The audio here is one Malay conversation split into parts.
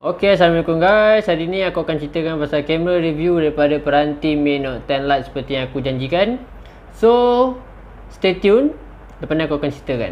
Assalamualaikum guys. Hari ni aku akan ceritakan pasal kamera review daripada peranti Mi Note 10 Lite seperti yang aku janjikan. So, stay tune. Lepas ni aku akan ceritakan.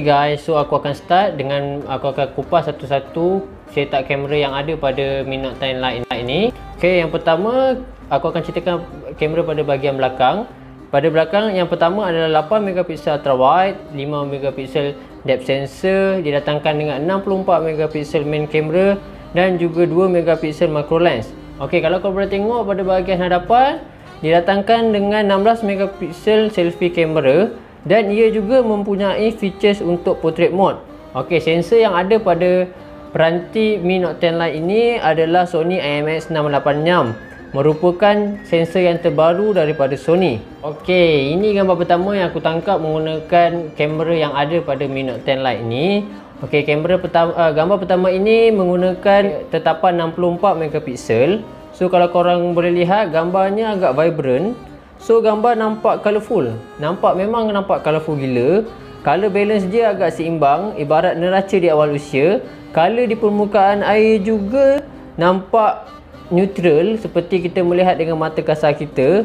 Guys, so aku akan start dengan aku akan kupas satu-satu setup kamera yang ada pada Mi Note 10 Lite ini. Yang pertama aku akan ceritakan kamera pada bahagian belakang. Pada belakang yang pertama adalah 8 megapiksel ultra wide, 5 megapiksel depth sensor, didatangkan dengan 64 megapiksel main kamera dan juga 2 megapiksel macro lens. Kalau kau boleh tengok pada bahagian hadapan, didatangkan dengan 16 megapiksel selfie kamera dan ia juga mempunyai features untuk portrait mode. Sensor yang ada pada peranti Mi Note 10 Lite ini adalah Sony IMX686, merupakan sensor yang terbaru daripada Sony. Ini gambar pertama yang aku tangkap menggunakan kamera yang ada pada Mi Note 10 Lite ini. Gambar pertama ini menggunakan tetapan 64 megapiksel. So kalau korang boleh lihat, gambarnya agak vibrant. So gambar nampak colourful. Memang nampak colourful gila. Color balance dia agak seimbang, ibarat neraca di awal usia. Color di permukaan air juga nampak neutral seperti kita melihat dengan mata kasar kita.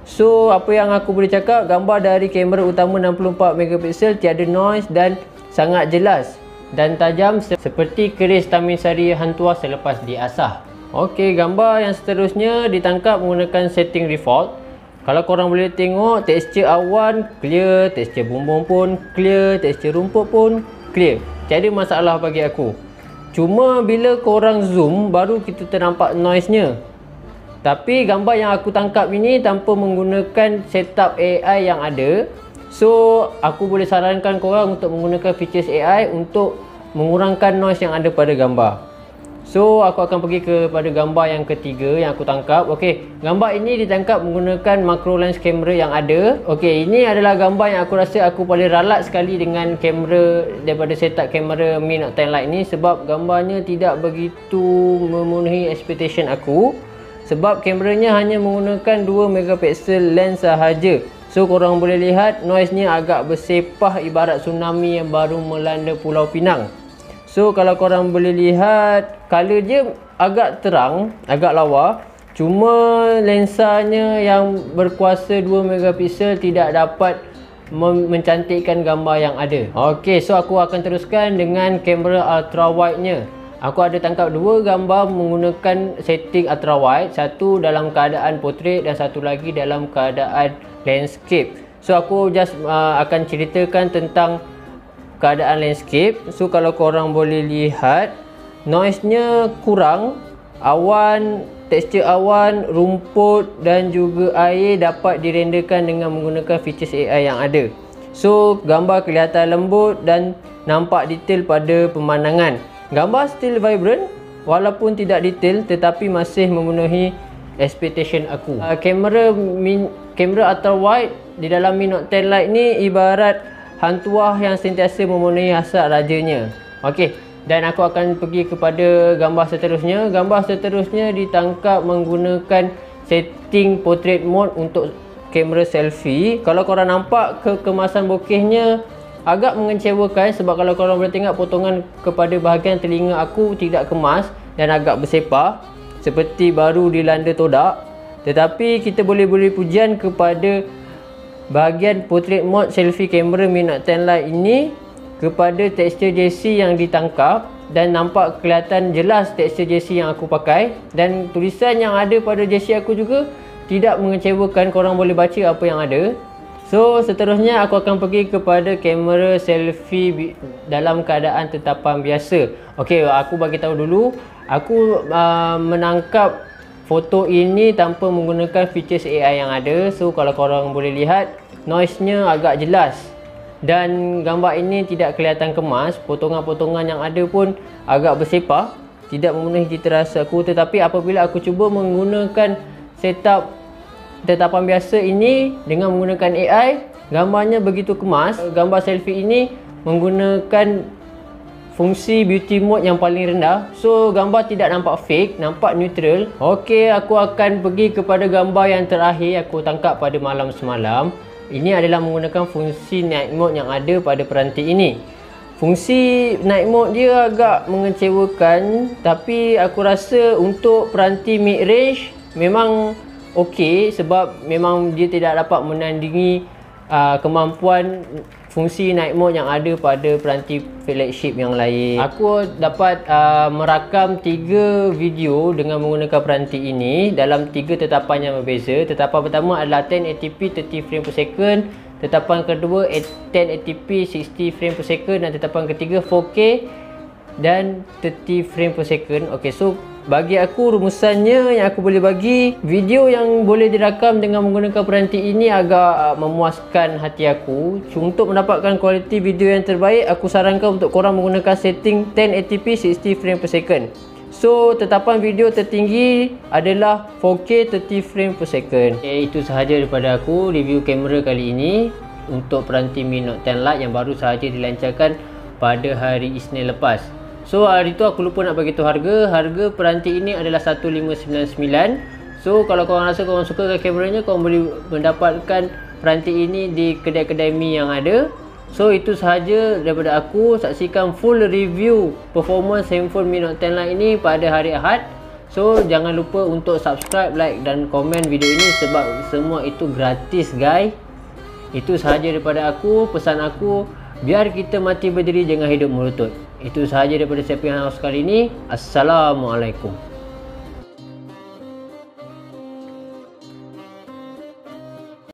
So apa yang aku boleh cakap, gambar dari kamera utama 64 megapiksel tiada noise dan sangat jelas dan tajam seperti keris Taminsari Hantua selepas diasah. Gambar yang seterusnya ditangkap menggunakan setting default. Kalau korang boleh tengok, tekstur awan clear, tekstur bumbung pun clear, tekstur rumput pun clear. Tiada masalah bagi aku. Cuma bila korang zoom baru kita ternampak noise-nya. Tapi gambar yang aku tangkap ini tanpa menggunakan setup AI yang ada. So aku boleh sarankan korang untuk menggunakan features AI untuk mengurangkan noise yang ada pada gambar. So aku akan pergi kepada gambar yang ketiga yang aku tangkap. Gambar ini ditangkap menggunakan macro lens kamera yang ada. Ini adalah gambar yang aku rasa aku paling ralat sekali dengan kamera daripada setup kamera Mi Note 10 Lite ini, sebab gambarnya tidak begitu memenuhi expectation aku. Sebab kameranya hanya menggunakan 2 megapiksel lens sahaja. So korang boleh lihat noise-nya agak bersepah ibarat tsunami yang baru melanda Pulau Pinang. So kalau korang boleh lihat, color dia agak terang, agak lawa. Cuma lensanya yang berkuasa 2 megapiksel tidak dapat mencantikkan gambar yang ada. So aku akan teruskan dengan kamera ultra wide nya. Aku ada tangkap dua gambar menggunakan setting ultra wide, satu dalam keadaan portrait dan satu lagi dalam keadaan landscape. So aku just akan ceritakan tentang keadaan landscape. So kalau korang boleh lihat, noise-nya kurang. Awan, tekstur awan, rumput dan juga air dapat direnderkan dengan menggunakan features AI yang ada. So gambar kelihatan lembut dan nampak detail pada pemandangan. Gambar still vibrant walaupun tidak detail, tetapi masih memenuhi expectation aku. Kamera ultra wide di dalam Mi Note 10 Lite ni ibarat hantuah yang sentiasa memenuhi hasrat rajanya. Dan aku akan pergi kepada gambar seterusnya. Gambar seterusnya ditangkap menggunakan setting portrait mode untuk kamera selfie. Kalau korang nampak kekemasan bokehnya agak mengecewakan, sebab kalau korang boleh tengok potongan kepada bahagian telinga aku tidak kemas dan agak bersepah seperti baru dilanda todak. Tetapi kita boleh beri pujian kepada bahagian portrait mode selfie kamera Mi Note 10 Lite ini kepada tekstur jersey yang ditangkap, dan nampak kelihatan jelas tekstur jersey yang aku pakai, dan tulisan yang ada pada jersey aku juga tidak mengecewakan. Korang boleh baca apa yang ada. So seterusnya aku akan pergi kepada kamera selfie dalam keadaan tetapan biasa. Aku bagi tahu dulu, aku menangkap foto ini tanpa menggunakan features AI yang ada. So kalau korang boleh lihat, noise-nya agak jelas dan gambar ini tidak kelihatan kemas. Potongan-potongan yang ada pun agak bersepah, tidak memenuhi cita rasa aku. Tetapi apabila aku cuba menggunakan setup tetapan biasa ini dengan menggunakan AI, gambarnya begitu kemas. Gambar selfie ini menggunakan fungsi beauty mode yang paling rendah. So gambar tidak nampak fake, nampak neutral. Aku akan pergi kepada gambar yang terakhir aku tangkap pada malam semalam. Ini adalah menggunakan fungsi night mode yang ada pada peranti ini. Fungsi night mode dia agak mengecewakan, tapi aku rasa untuk peranti mid range memang okey, sebab memang dia tidak dapat menandingi kemampuan fungsi night mode yang ada pada peranti flagship yang lain. Aku dapat merakam 3 video dengan menggunakan peranti ini dalam 3 tetapan yang berbeza. Tetapan pertama adalah 1080p 30 frame per second, tetapan kedua 1080p 60 frame per second, dan tetapan ketiga 4K dan 30 frame per second. Ok, so bagi aku rumusannya yang aku boleh bagi, video yang boleh dirakam dengan menggunakan peranti ini agak memuaskan hati aku. Untuk mendapatkan kualiti video yang terbaik, aku sarankan untuk korang menggunakan setting 1080p 60 frame per second. So tetapan video tertinggi adalah 4K 30 frame per second. Okay, itu sahaja daripada aku review kamera kali ini untuk peranti Mi Note 10 Lite yang baru sahaja dilancarkan pada hari Isnin lepas. So hari tu aku lupa nak bagi tu harga. Harga peranti ini adalah 1599. So kalau korang rasa korang suka dengan kameranya, korang boleh mendapatkan peranti ini di kedai-kedai Mi yang ada. So itu sahaja daripada aku. Saksikan full review performance handphone Mi Note 10 Lite ini pada hari Ahad. So jangan lupa untuk subscribe, like dan komen video ini sebab semua itu gratis guys. Itu sahaja daripada aku. Pesan aku, biar kita mati berdiri, jangan hidup merutut. Itu sahaja daripada saya punya house kali ini. Assalamualaikum.